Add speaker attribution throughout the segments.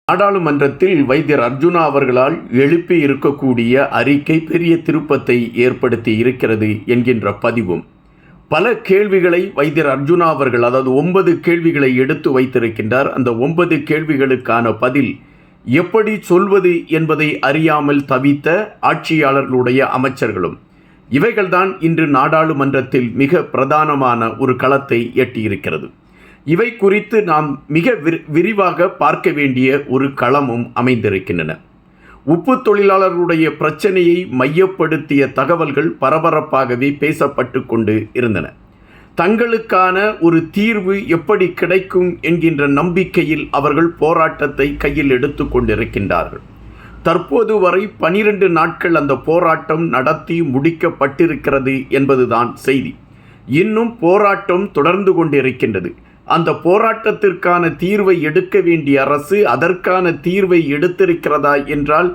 Speaker 1: நாடாளுமன்றத்தில் வைத்தியர் அர்ஜுனா அவர்களால் எழுப்பி இருக்கக்கூடிய அறிக்கை பெரிய திருப்பத்தை ஏற்படுத்தி இருக்கிறது என்கின்ற பதிவும், பல கேள்விகளை வைத்தியர் அர்ஜுனா அவர்கள், அதாவது 9 கேள்விகளை எடுத்து வைத்திருக்கின்றார். அந்த 9 கேள்விகளுக்கான பதில் எப்படி சொல்வது என்பதை அறியாமல் தவித்த ஆட்சியாளர்களுடைய அமைச்சர்களும், இவைகள்தான் இன்று நாடாளுமன்றத்தில் மிக பிரதானமான ஒரு களத்தை எட்டியிருக்கிறது. இவை குறித்து நாம் மிக விரிவாக பார்க்க வேண்டிய ஒரு களமும் அமைந்திருக்கின்றன. உப்பு தொழிலாளர்களுடைய பிரச்சனையை மையப்படுத்திய தகவல்கள் பரபரப்பாகவே பேசப்பட்டு கொண்டு இருந்தன. தங்களுக்கான ஒரு தீர்வு எப்படி கிடைக்கும் என்கின்ற நம்பிக்கையில் அவர்கள் போராட்டத்தை கையில் எடுத்து கொண்டிருக்கின்றார்கள். தற்போது வரை 12 நாட்கள் அந்த போராட்டம் நடத்தி முடிக்கப்பட்டிருக்கிறது என்பதுதான் செய்தி. இன்னும் போராட்டம் தொடர்ந்து கொண்டிருக்கின்றது. அந்த போராட்டத்திற்கான தீர்வை எடுக்க வேண்டிய அரசு அதற்கான தீர்வை எடுத்திருக்கிறதா என்றால்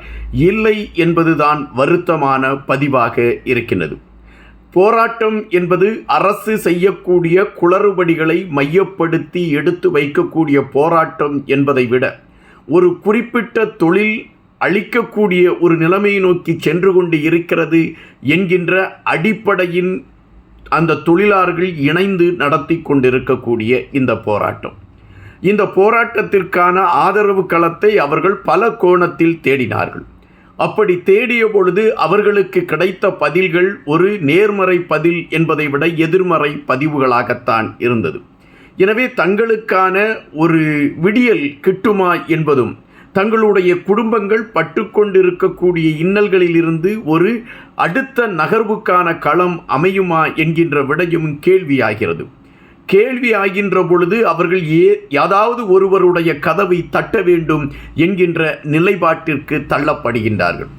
Speaker 1: இல்லை என்பதுதான் வருத்தமான பதிவாக இருக்கின்றது. போராட்டம் என்பது அரசு செய்யக்கூடிய குளறுபடிகளை மையப்படுத்தி எடுத்து வைக்கக்கூடிய போராட்டம் என்பதை விட ஒரு குறிப்பிட்ட தொழில் அளிக்கக்கூடிய ஒரு நிலைமையை நோக்கி சென்று கொண்டு இருக்கிறது என்கின்ற அடிப்படையின் அந்த தொழிலாளர்கள் இணைந்து நடத்தி கொண்டிருக்கக்கூடிய இந்த போராட்டத்திற்கான ஆதரவு களத்தை அவர்கள் பல கோணத்தில் தேடினார்கள். அப்படி தேடிய பொழுது அவர்களுக்கு கிடைத்த பதில்கள் ஒரு நேர்மறை பதில் என்பதை விட எதிர்மறை பதிவுகளாகத்தான் இருந்தது. எனவே தங்களுக்கான ஒரு விடியல் கிட்டுமா என்பதும், தங்களுடைய குடும்பங்கள் பட்டுக்கொண்டிருக்கக்கூடிய இன்னல்களிலிருந்து ஒரு அடுத்த நகர்வுக்கான களம் அமையுமா என்கின்ற விடையும் கேள்வியாகிறது. கேள்வியாகின்ற பொழுது அவர்கள் ஏதாவது ஒருவருடைய கதவை தட்ட வேண்டும் என்கின்ற நிலைப்பாட்டிற்கு தள்ளப்படுகின்றார்கள்.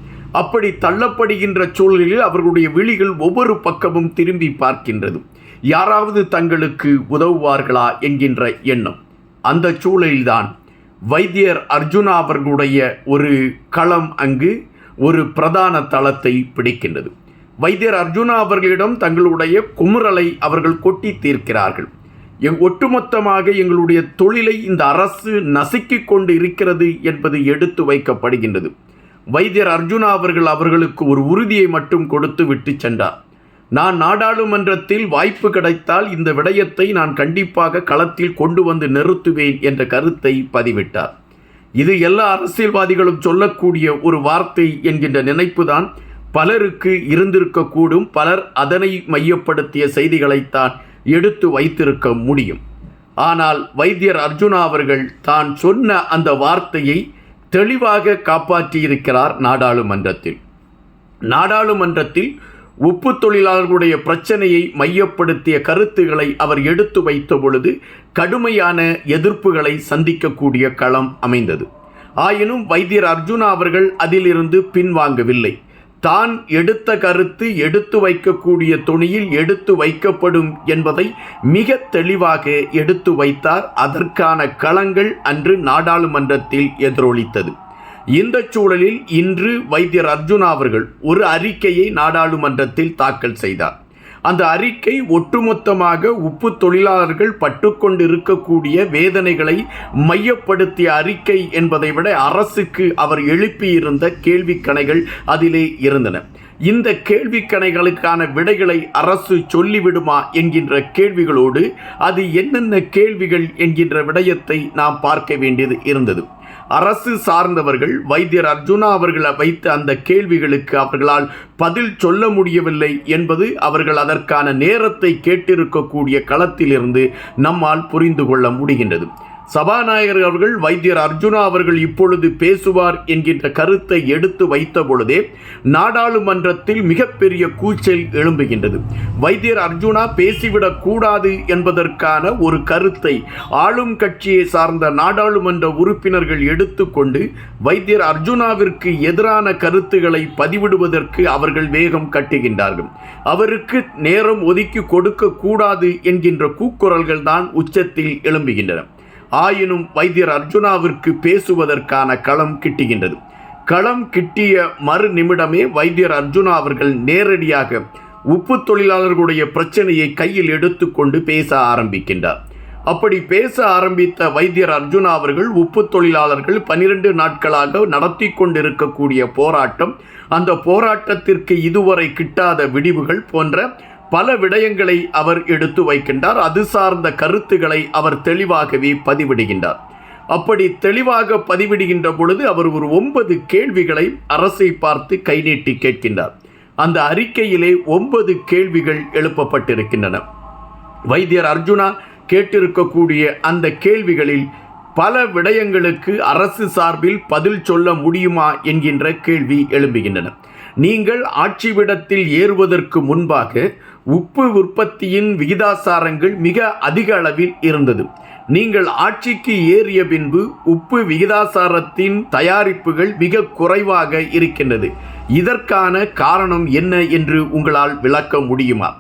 Speaker 1: அப்படி தள்ளப்படுகின்ற சூழலில் அவர்களுடைய விழிகள் ஒவ்வொரு பக்கமும் திரும்பி பார்க்கின்றது. யாராவது தங்களுக்கு உதவுவார்களா என்கின்ற எண்ணம். அந்த சூழலில்தான் வைத்தியர் அர்ஜுனா அவர்களுடைய ஒரு களம் அங்கு ஒரு பிரதான தளத்தை பிடிக்கின்றது. வைத்தியர் அர்ஜுனா அவர்களிடம் தங்களுடைய குமுறலை அவர்கள் கொட்டி தீர்க்கிறார்கள். ஒட்டுமொத்தமாக எங்களுடைய தொழிலை இந்த அரசு நசுக்கிக் கொண்டு இருக்கிறது என்பது எடுத்து வைக்கப்படுகின்றது. வைத்தியர் அர்ஜுனா அவர்களுக்கு ஒரு உறுதியை மட்டும் கொடுத்து விட்டு சென்றார். நான் நாடாளுமன்றத்தில் வாய்ப்பு கிடைத்தால் இந்த விடயத்தை நான் கண்டிப்பாக களத்தில் கொண்டு வந்து நிறுத்துவேன் என்ற கருத்தை பதிவிட்டார். இது எல்லா அரசியல்வாதிகளும் சொல்லக்கூடிய ஒரு வார்த்தை என்கின்ற நினைப்பு தான் பலருக்கு இருந்திருக்கக்கூடும். பலர் அதனை மையப்படுத்திய செய்திகளைத்தான் எடுத்து வைத்திருக்க முடியும். ஆனால் வைத்தியர் அர்ஜுனா அவர்கள் தான் சொன்ன அந்த வார்த்தையை தெளிவாக காப்பாற்றியிருக்கிறார். நாடாளுமன்றத்தில் உப்பு தொழிலாளர்களுடைய பிரச்சனையை மையப்படுத்திய கருத்துக்களை அவர் எடுத்து வைத்த பொழுது கடுமையான எதிர்ப்புகளை சந்திக்கக்கூடிய களம் அமைந்தது. ஆயினும் வைத்தியர் அர்ஜுனா அவர்கள் அதிலிருந்து பின்வாங்கவில்லை. தான் எடுத்த கருத்து எடுத்து வைக்கக்கூடிய தொனியில் எடுத்து வைக்கப்படும் என்பதை மிக தெளிவாக எடுத்து வைத்தார். அதற்கான களங்கள் அன்று நாடாளுமன்றத்தில் எதிரொலித்தது. இந்த சூழலில் இன்று வைத்தியர் அர்ஜுனா அவர்கள் ஒரு அறிக்கையை நாடாளுமன்றத்தில் தாக்கல் செய்தார். அந்த அறிக்கை ஒட்டுமொத்தமாக உப்பு தொழிலாளர்கள் பட்டுக்கொண்டிருக்கக்கூடிய வேதனைகளை மையப்படுத்திய அறிக்கை என்பதை விட அரசுக்கு அவர் எழுப்பியிருந்த கேள்விக்கணைகள் அதிலே இருந்தன. இந்த கேள்விக்கணைகளுக்கான விடைகளை அரசு சொல்லிவிடுமா என்கின்ற கேள்விகளோடு அது என்னென்ன கேள்விகள் என்கின்ற விடயத்தை நாம் பார்க்க வேண்டியது இருந்தது. அரசு சார்ந்தவர்கள் வைத்தியர் அர்ஜுனா அவர்கள் வைத்த அந்த கேள்விகளுக்கு அவர்களால் பதில் சொல்ல முடியவில்லை என்பது அவர்கள் அதற்கான நேரத்தை கேட்டிருக்கக்கூடிய களத்திலிருந்து நம்மால் புரிந்து கொள்ள முடிகின்றது. சபாநாயகர் அவர்கள் வைத்தியர் அர்ஜுனா அவர்கள் இப்பொழுது பேசுவார் என்கின்ற கருத்தை எடுத்து வைத்த பொழுதே நாடாளுமன்றத்தில் மிகப்பெரிய கூச்சல் எழும்புகின்றது. வைத்தியர் அர்ஜுனா பேசிவிடக் கூடாது என்பதற்கான ஒரு கருத்தை ஆளும் கட்சியை சார்ந்த நாடாளுமன்ற உறுப்பினர்கள் எடுத்துக்கொண்டு வைத்தியர் அர்ஜுனாவிற்கு எதிரான கருத்துக்களை பதிவிடுவதற்கு அவர்கள் வேகம் கட்டுகின்றார்கள். அவருக்கு நேரம் ஒதுக்கி கொடுக்க கூடாது என்கின்ற கூக்குரல்கள் தான் உச்சத்தில் எழும்புகின்றன. ஆயினும் வைத்தியர் அர்ஜுனாவிற்கு பேசுவதற்கான களம் கிட்டுகின்றது. களம் கிட்டிய மறு நிமிடமே வைத்தியர் அர்ஜுனா அவர்கள் நேரடியாக உப்பு தொழிலாளர்களுடைய பிரச்சனையை கையில் எடுத்துக்கொண்டு பேச ஆரம்பிக்கின்றார். அப்படி பேச ஆரம்பித்த வைத்தியர் அர்ஜுனா அவர்கள் உப்பு தொழிலாளர்கள் 12 நாட்களாக நடத்தி கொண்டிருக்கக்கூடிய போராட்டம், அந்த போராட்டத்திற்கு இதுவரை கிட்டாத விடிவுகள் போன்ற பல விடயங்களை அவர் எடுத்து வைக்கின்றார். அது சார்ந்த கருத்துக்களை அவர் தெளிவாகவே பதிவிடுகின்றார். அப்படி தெளிவாக பதிவிடுகின்ற பொழுது அவர் ஒரு 9 கேள்விகளை அரசை பார்த்து கை நீட்டி கேட்கின்றார். அந்த அறிக்கையிலே 9 கேள்விகள் எழுப்பப்பட்டிருக்கின்றன. வைத்தியர் அர்ஜுனா கேட்டிருக்கக்கூடிய அந்த கேள்விகளில் பல விடயங்களுக்கு அரசு சார்பில் பதில் சொல்ல முடியுமா என்கின்ற கேள்வி எழும்புகின்றன. நீங்கள் ஆட்சிவிடத்தில் ஏறுவதற்கு முன்பாக உப்பு உற்பத்தியின் விகிதாசாரங்கள் மிக அதிக அளவில் இருந்தது. நீங்கள் ஆட்சிக்கு ஏறிய பின்பு உப்பு விகிதாசாரத்தின் தயாரிப்புகள் மிக குறைவாக இருக்கின்றது. இதற்கான காரணம் என்ன என்று உங்களால் விளக்க முடியுமா?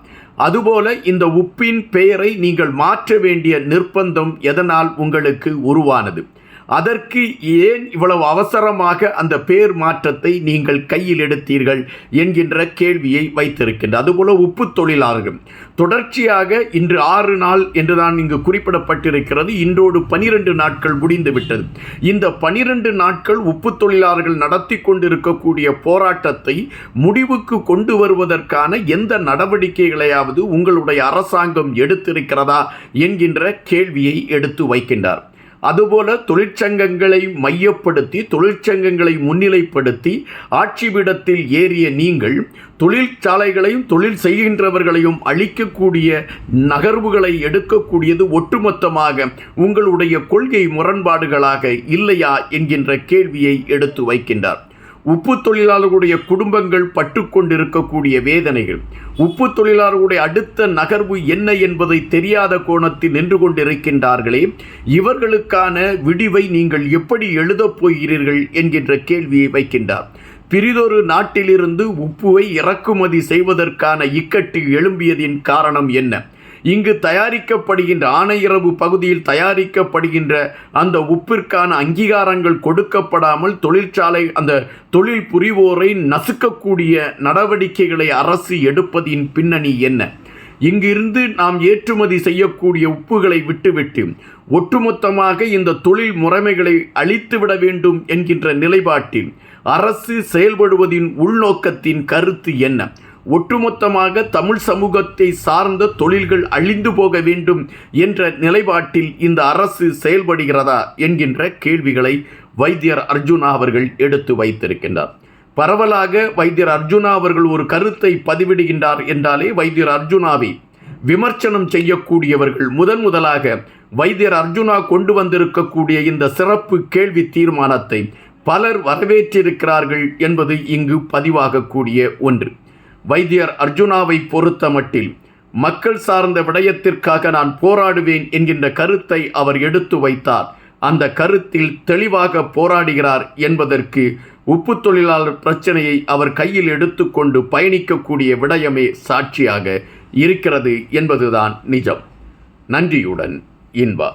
Speaker 1: அதுபோல இந்த உப்பின் பெயரை நீங்கள் மாற்ற வேண்டிய நிர்பந்தம் எதனால் உங்களுக்கு உருவானது? அதற்கு ஏன் இவ்வளவு அவசரமாக அந்த பெயர் மாற்றத்தை நீங்கள் கையில் எடுத்தீர்கள் என்கின்ற கேள்வியை வைத்திருக்கின்றார். அதுபோல உப்பு தொழிலாளர்கள் தொடர்ச்சியாக இன்று 6 நாள் என்றுதான் இங்கு குறிப்பிடப்பட்டிருக்கிறது. இன்றோடு 12 நாட்கள் முடிந்துவிட்டது. இந்த 12 நாட்கள் உப்பு தொழிலாளர்கள் நடத்தி கொண்டிருக்கக்கூடிய போராட்டத்தை முடிவுக்கு கொண்டு வருவதற்கான எந்த நடவடிக்கைகளையாவது உங்களுடைய அரசாங்கம் எடுத்திருக்கிறதா என்கின்ற கேள்வியை எடுத்து வைக்கின்றார். அதுபோல தொழிற்சங்கங்களை மையப்படுத்தி, தொழிற்சங்கங்களை முன்னிலைப்படுத்தி ஆட்சிபீடத்தில் ஏறிய நீங்கள் தொழிற்சாலைகளையும் தொழில் செய்கின்றவர்களையும் அழிக்கக்கூடிய நகர்வுகளை எடுக்கக்கூடியது ஒட்டுமொத்தமாக உங்களுடைய கொள்கை முரண்பாடுகளாக இல்லையா என்கின்ற கேள்வியை எடுத்து வைக்கின்றார். உப்பு தொழிலாளர்களுடைய குடும்பங்கள் பட்டுக்கொண்டிருக்கக்கூடிய வேதனைகள், உப்பு தொழிலாளர்களுடைய அடுத்த நகர்வு என்ன என்பதை தெரியாத கோணத்தில் நின்று கொண்டிருக்கின்றார்களே, இவர்களுக்கான விடிவை நீங்கள் எப்படி எழுதப் போகிறீர்கள் என்கின்ற கேள்வியை வைக்கின்றார். பிறிதொரு நாட்டிலிருந்து உப்புவை இறக்குமதி செய்வதற்கான இக்கட்டு எழும்பியதின் காரணம் என்ன? இங்கு தயாரிக்கப்படுகின்ற ஆனையிறவு பகுதியில் தயாரிக்கப்படுகின்ற அந்த உப்பிற்கான அங்கீகாரங்கள் கொடுக்கப்படாமல் தொழிற்சாலை அந்த தொழில் புரிவோரை நசுக்கக்கூடிய நடவடிக்கைகளை அரசு எடுப்பதின் பின்னணி என்ன? இங்கிருந்து நாம் ஏற்றுமதி செய்யக்கூடிய உப்புகளை விட்டுவிட்டு ஒட்டுமொத்தமாக இந்த தொழில் முறைமைகளை அழித்துவிட வேண்டும் என்கின்ற நிலைப்பாட்டில் அரசு செயல்படுவதின் உள்நோக்கத்தின் கருத்து என்ன? ஒட்டுமொத்தமாக தமிழ் சமூகத்தை சார்ந்த தொழில்கள் அழிந்து போக வேண்டும் என்ற நிலைப்பாட்டில் இந்த அரசு செயல்படுகிறதா என்கின்ற கேள்விகளை வைத்தியர் அர்ஜுனா அவர்கள் எடுத்து வைத்திருக்கின்றார். பரவலாக வைத்தியர் அர்ஜுனா அவர்கள் ஒரு கருத்தை பதிவிடுகின்றார் என்றாலே வைத்தியர் அர்ஜுனாவை விமர்சனம் செய்யக்கூடியவர்கள் முதலாக வைத்தியர் அர்ஜுனா கொண்டு வந்திருக்கக்கூடிய இந்த சிறப்பு கேள்வி தீர்மானத்தை பலர் வரவேற்றிருக்கிறார்கள் என்பது இங்கு பதிவாகக்கூடிய ஒன்று. வைத்தியர் அர்ஜுனாவை பொறுத்த மட்டில் மக்கள் சார்ந்த விடயத்திற்காக நான் போராடுவேன் என்கின்ற கருத்தை அவர் எடுத்து வைத்தார். அந்த கருத்தில் தெளிவாக போராடுகிறார் என்பதற்கு உப்பு தொழிலாளர் பிரச்சனையை அவர் கையில் எடுத்துக்கொண்டு பயணிக்கக்கூடிய விடயமே சாட்சியாக இருக்கிறது என்பதுதான் நிஜம். நன்றியுடன் இன்பா.